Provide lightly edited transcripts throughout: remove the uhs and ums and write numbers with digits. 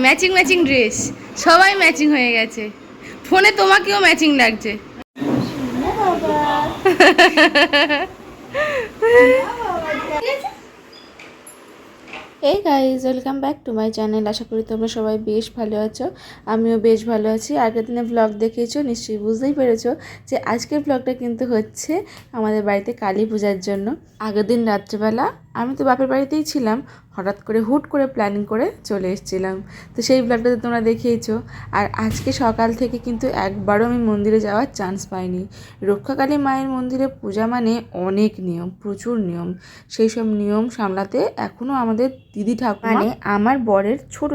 Matching matching dress, সবাই matching হয়ে গেছে। ফোনে তোমাকেও ম্যাচিং লাগছে। এই guys, welcome back to my channel. আশা করি তোমরা সবাই বেশ ভালো আছো, আমিও বেশ ভালো আছি। আগের দিনে ব্লগ দেখেছো, নিশ্চয়ই বুঝতেই পেরেছো যে আজকের ব্লগটা কিন্তু হচ্ছে আমাদের বাড়িতে কালী পূজার জন্য। আগের দিন রাত্রেবেলা আমি তো বাপের বাড়িতেই ছিলাম, হঠাৎ করে হুট করে প্ল্যানিং করে চলে এসেছিলাম, তো সেই ব্লগটাতে তোমরা দেখিয়েছো। আর আজকে সকাল থেকে কিন্তু একবারও আমি মন্দিরে যাওয়ার চান্স পাইনি। রক্ষাকালী মায়ের মন্দিরে পূজা মানে অনেক নিয়ম, প্রচুর নিয়ম। সেই সব নিয়ম সামলাতে এখনও আমাদের দিদি ঠাকুমা, মানে আমার বরের ছোট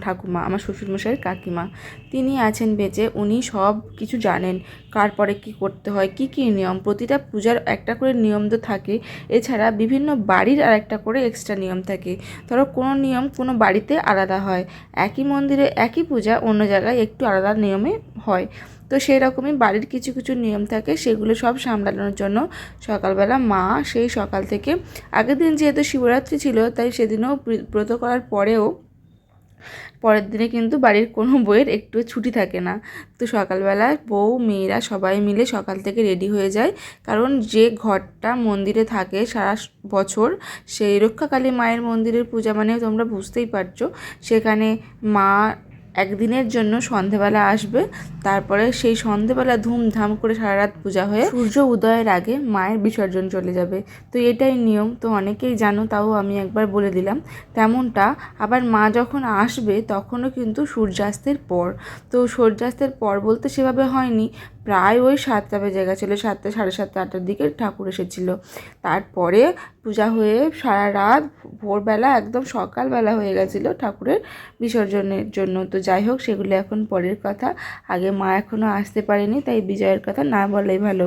ঠাকুমা, আমার শ্বশুরমশাইয়ের কাকিমা, তিনি আছেন বেঁচে। উনি সব কিছু জানেন, কার পরে কী করতে হয়, কী কী নিয়ম। প্রতিটা পূজার একটা করে নিয়ম তো থাকে, এছাড়া বিভিন্ন বাড়ির আর একটা করে এক্সট্রা নিয়ম থাকে। ধরো কোনো নিয়ম কোনো বাড়িতে আলাদা হয়, একই মন্দিরে একই পূজা অন্য জায়গায় একটু আলাদা নিয়মে হয়। তো সেই রকমই বাড়ির কিছু কিছু নিয়ম থাকে, সেগুলো সব সামলানোর জন্য সকালবেলা মা সেই সকাল থেকে, আগের দিন যেহেতু শিবরাত্রি ছিল তাই সেদিনও ব্রত করার পরের দিনে কিন্তু বাড়ির কোনো বইয়ের একটু ছুটি থাকে না। তো সকালবেলা বউ মেয়েরা সবাই মিলে সকাল থেকে রেডি হয়ে যায়, কারণ যে ঘরটা মন্দিরে থাকে সারা বছর, সেই রক্ষাকালী মায়ের মন্দিরের পূজা মানে তোমরা বুঝতেই পারছো। সেখানে মা একদিনের জন্য সন্ধেবেলা আসবে, তারপরে সেই সন্ধেবেলা ধুমধাম করে সারা রাত পূজা হয়ে সূর্য উদয়ের আগে মায়ের বিসর্জন চলে যাবে। তো এটাই নিয়ম, তো অনেকেই জানো, তাও আমি একবার বলে দিলাম। তেমনটা আবার মা যখন আসবে তখনও কিন্তু সূর্যাস্তের পর। তো সূর্যাস্তের পর বলতে সেভাবে হয়নি, প্রায় ওই 7টা বেজে গেছিলো, 7টা, 7:30, 8টার দিকে ঠাকুর এসেছিলো। তারপরে পূজা হয়ে সারা রাত, ভোরবেলা একদম সকালবেলা হয়ে গেছিলো ঠাকুরের বিসর্জনের জন্য। তো যাই হোক, সেগুলো এখন পরের কথা। আগে মা এখনও আসতে পারেনি, তাই বিজয়ের কথা না বলাই ভালো।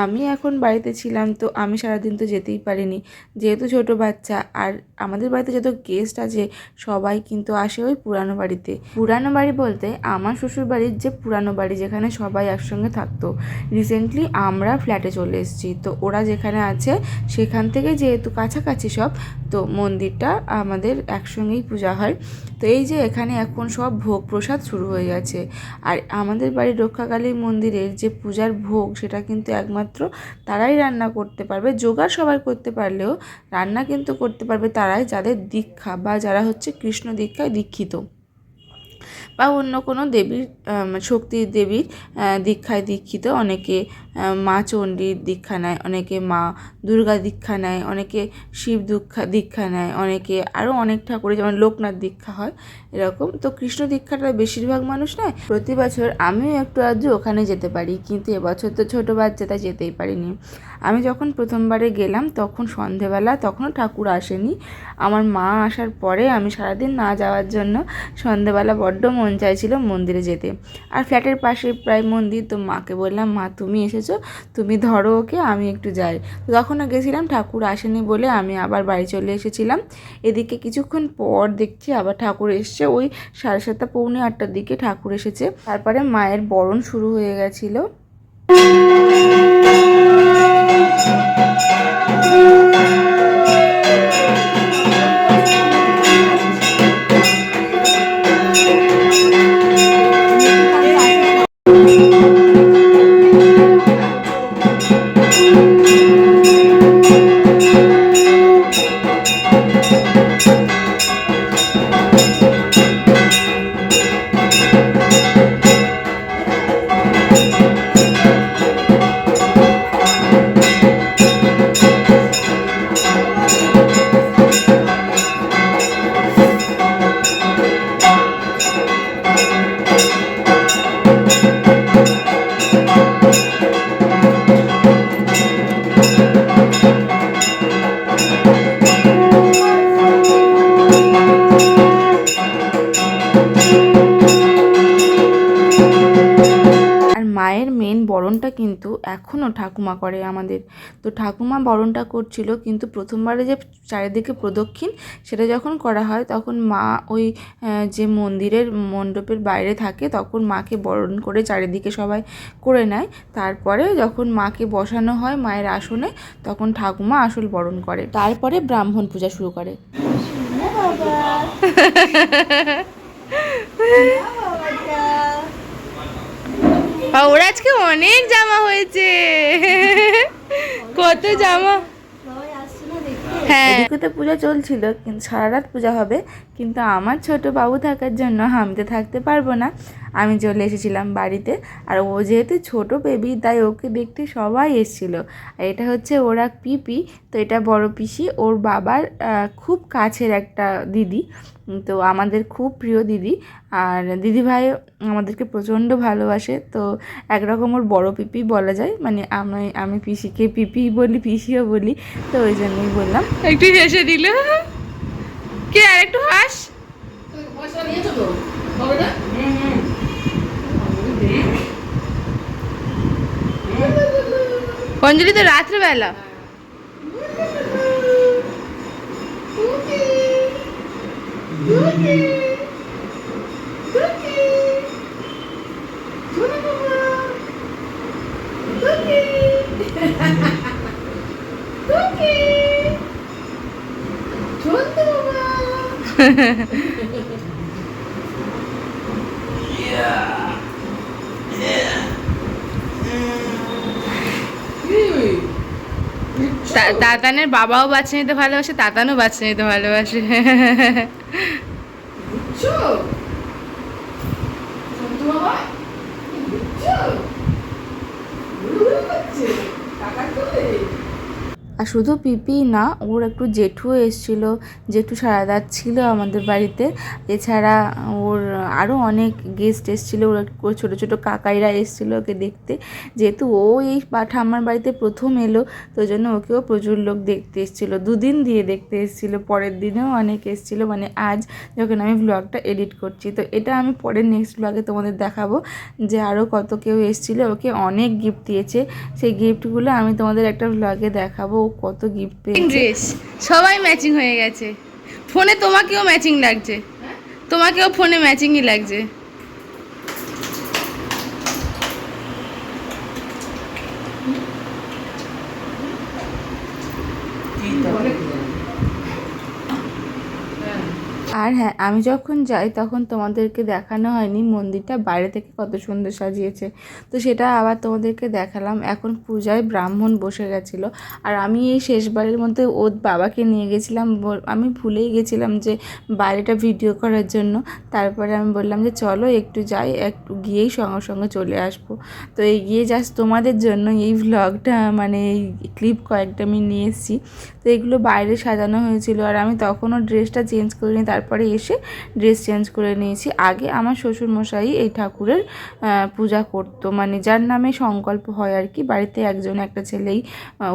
আমি এখন বাড়িতে ছিলাম, তো আমি সারাদিন তো যেতেই পারিনি, যেহেতু ছোটো বাচ্চা। আর আমাদের বাড়িতে যত গেস্ট আছে সবাই কিন্তু আসে ওই পুরানো বাড়িতে। পুরানো বাড়ি বলতে আমার শ্বশুর বাড়ির যে পুরানো বাড়ি, যেখানে সবাই একসঙ্গে থাকতো। রিসেন্টলি আমরা ফ্ল্যাটে চলে এসেছি, তো ওরা যেখানে আছে সেখান থেকে যেহেতু কাছাকাছি সব, তো মন্দিরটা আমাদের একসঙ্গেই পূজা হয়। তো এই যে এখানে এখন সব ভোগ প্রসাদ শুরু হয়ে গেছে। আর আমাদের বাড়ির রক্ষাকালী মন্দিরের যে পূজার ভোগ, সেটা কিন্তু একমাত্র তারাই রান্না করতে পারবে। জোগাড় সবাই করতে পারলেও রান্না কিন্তু করতে পারবে তারাই, যাদের দীক্ষা বা যারা হচ্ছে কৃষ্ণ দীক্ষায় দীক্ষিত, বা অন্য কোনো দেবীর, শক্তি দেবীর দীক্ষায় দীক্ষিত। অনেকে মা চণ্ডীর দীক্ষা নেয়, অনেকে মা দুর্গা দীক্ষা নেয়, অনেকে শিব দীক্ষা নেয়, অনেকে আরও অনেক ঠাকুরের, যেমন লোকনাথ দীক্ষা হয় এরকম। তো কৃষ্ণ দীক্ষাটা বেশিরভাগ মানুষ নেয়। প্রতি বছর আমিও একটু আধটু ওখানে যেতে পারি, কিন্তু এবছর তো ছোটো বাচ্চা, তাই যেতেই পারিনি। আমি যখন প্রথমবারে গেলাম তখন সন্ধেবেলা, তখনও ঠাকুর আসেনি। আমার মা আসার পরে আমি সারাদিন না যাওয়ার জন্য সন্ধেবেলা বড্ড মন চাইছিল মন্দিরে যেতে। আর ফ্ল্যাটের পাশে প্রায় মন্দির, তো মাকে বললাম, মা তুমি এসেছো, তুমি ধরো ওকে, আমি একটু যাই। তো তখনও গেছিলাম, ঠাকুর আসেনি বলে আমি আবার বাড়ি চলে এসেছিলাম। এদিকে কিছুক্ষণ পর দেখছি আবার ঠাকুর এসছে, ওই 7:30, পৌনে 8টার দিকে ঠাকুর এসেছে। তারপরে মায়ের বরণ শুরু হয়ে গেছিলো। মায়ের মেন বরণটা কিন্তু এখনও ঠাকুমা করে আমাদের। তো ঠাকুমা বরণটা করছিল, কিন্তু প্রথমবারে যে চারিদিকে প্রদক্ষিণ, সেটা যখন করা হয় তখন মা ওই যে মন্দিরের মণ্ডপের বাইরে থাকে, তখন মাকে বরণ করে চারিদিকে সবাই করে নেয়। তারপরে যখন মাকে বসানো হয় মায়ের আসনে, তখন ঠাকুমা আসল বরণ করে, তারপরে ব্রাহ্মণ পূজা শুরু করে। ওর আজকে অনেক জামা হয়েছে, কত জামা। হ্যাঁ, এদিকে তো পূজা চলছিল, কিন্তু সারা রাত পূজা হবে, কিন্তু আমার ছোট বাবু থাকার জন্য আমি তো থাকতে পারবো না। আমি চলে এসেছিলাম বাড়িতে। আর ও যেহেতু ছোট বেবি, তাই ওকে দেখতে সবাই এসেছিলো। আর এটা হচ্ছে ওরা পিপি, তো এটা বড় পিসি, ওর বাবার খুব কাছের একটা দিদি, তো আমাদের খুব প্রিয় দিদি। আর দিদিভাই আমাদেরকে প্রচণ্ড ভালোবাসে, তো একরকম ওর বড় পিপি বলা যায়, মানে আমি পিসিকে পিপি বলি, পিসিও বলি, তো ওই জন্যই বললাম। একটু হেসে দিল, কে আর একটু হাস। অঞ্জলি তো রাত্রেবেলা। তাতানের বাবাও বাচ্চা নিতে ভালোবাসে, তাতানও বাচ্চা নিতে ভালোবাসে। আর শুধু পিপি না, ওর একটু জেঠুও এসেছিলো, জেঠু সারা রাত ছিল আমাদের বাড়িতে। এছাড়া ওর আরও অনেক গেস্ট এসেছিলো, ওর ছোটো ছোটো কাকাইরা এসেছিলো ওকে দেখতে। যেহেতু ও এই ঠাম্মার বাড়িতে প্রথম এলো, তো ওই জন্য ওকেও প্রচুর লোক দেখতে এসেছিলো, দুদিন দিয়ে দেখতে এসেছিলো, পরের দিনেও অনেক এসেছিলো, মানে আজ যখন আমি ব্লগটা এডিট করছি, তো এটা আমি পরের নেক্সট ব্লগে তোমাদের দেখাবো যে আরও কত কেউ এসেছিলো। ওকে অনেক গিফট দিয়েছে, সেই গিফটগুলো আমি তোমাদের একটা ব্লগে দেখাবো কত গিফট পেয়েছে। ড্রেস সবাই ম্যাচিং হয়ে গেছে, ফোনে তোমাকেও ম্যাচিং লাগছে, তোমাকেও ফোনে ম্যাচিংই লাগছে। আর হ্যাঁ, আমি যখন যাই তখন তোমাদেরকে দেখানো হয়নি মন্দিরটা বাইরে থেকে কত সুন্দর সাজিয়েছে, তো সেটা আবার তোমাদেরকে দেখালাম। এখন পূজায় ব্রাহ্মণ বসে গেছিলো, আর আমি এই শেষবারের মধ্যে ওর বাবাকে নিয়ে গেছিলাম, আমি ভুলেই গেছিলাম যে বাইরেটা ভিডিও করার জন্য। তারপরে আমি বললাম যে চলো একটু যাই, একটু গিয়েই সঙ্গে সঙ্গে চলে আসবো। তো এই গিয়ে জাস্ট তোমাদের জন্য এই ভ্লগটা, মানে এই ক্লিপ কয়েকটা আমি নিয়ে এসেছি। তো এগুলো বাইরে সাজানো হয়েছিল, আর আমি তখনও ড্রেসটা চেঞ্জ করিনি, তারপরে এসে ড্রেস চেঞ্জ করে নিয়েছি। আগে আমার শ্বশুরমশাই এই ঠাকুরের পূজা করতো, মানে যার নামে সংকল্প হয় আর কি, বাড়িতে একজন একটা ছেলেই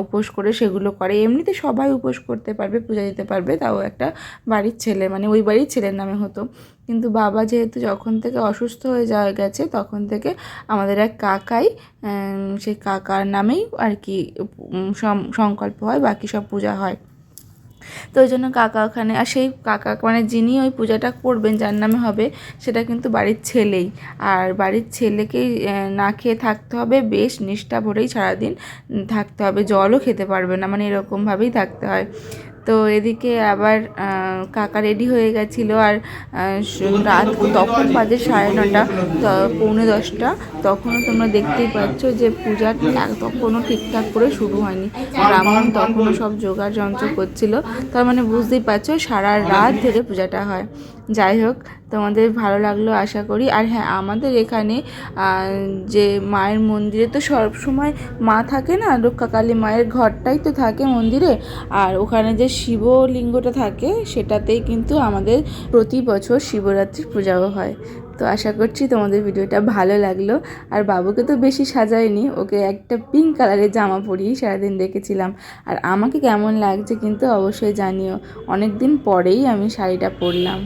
উপোস করে সেগুলো করে। এমনিতে সবাই উপোস করতে পারবে, পূজা দিতে পারবে, তাও একটা বাড়ির ছেলে, মানে ওই বাড়ির ছেলের নামে হতো। কিন্তু বাবা যেহেতু যখন থেকে অসুস্থ হয়ে যাওয়া গেছে, তখন থেকে আমাদের এক কাকাই, সেই কাকার নামেই আর কি সংকল্প হয়, বাকি সব পূজা হয়। তো ওই জন্য কাকা ওখানে, আর সেই কাকা মানে যিনি ওই পূজাটা করবেন, যার নামে হবে, সেটা কিন্তু বাড়ির ছেলেই। আর বাড়ির ছেলেকেই না খেয়ে থাকতে হবে, বেশ নিষ্ঠা ভরেই সারাদিন থাকতে হবে, জলও খেতে পারবে না, মানে এরকমভাবেই থাকতে হয়। তো এদিকে আবার কাকা রেডি হয়ে গেছিলো, আর রাত তখন বাজে 9:30, 9:45, তখনও তোমরা দেখতেই পাচ্ছ যে পূজা তখনও ঠিকঠাক করে শুরু হয়নি। ব্রাহ্মণ তখনও সব জোগাড় যন্ত্র করছিল, তার মানে বুঝতেই পারছো সারা রাত ধরে পূজাটা হয়। যাই হোক, তোমাদের ভালো লাগলো আশা করি। আর হ্যাঁ, আমাদের এখানে যে মায়ের মন্দিরে তো সব সময় মা থাকে না, রক্ষাকালী মায়ের ঘরটাই তো থাকে মন্দিরে, আর ওখানে যে শিবলিঙ্গটা থাকে সেটাতেই কিন্তু আমাদের প্রতি বছর শিবরাত্রির পূজাও হয়। তো আশা করছি তোমাদের ভিডিওটা ভালো লাগলো। আর বাবুকে তো বেশি সাজাইনি, ওকে একটা পিঙ্ক কালারের জামা পরিয়েই সারাদিন রেখেছিলাম। আর আমাকে কেমন লাগছে কিন্তু অবশ্যই জানিও, অনেক দিন পরেই আমি শাড়িটা পরলাম।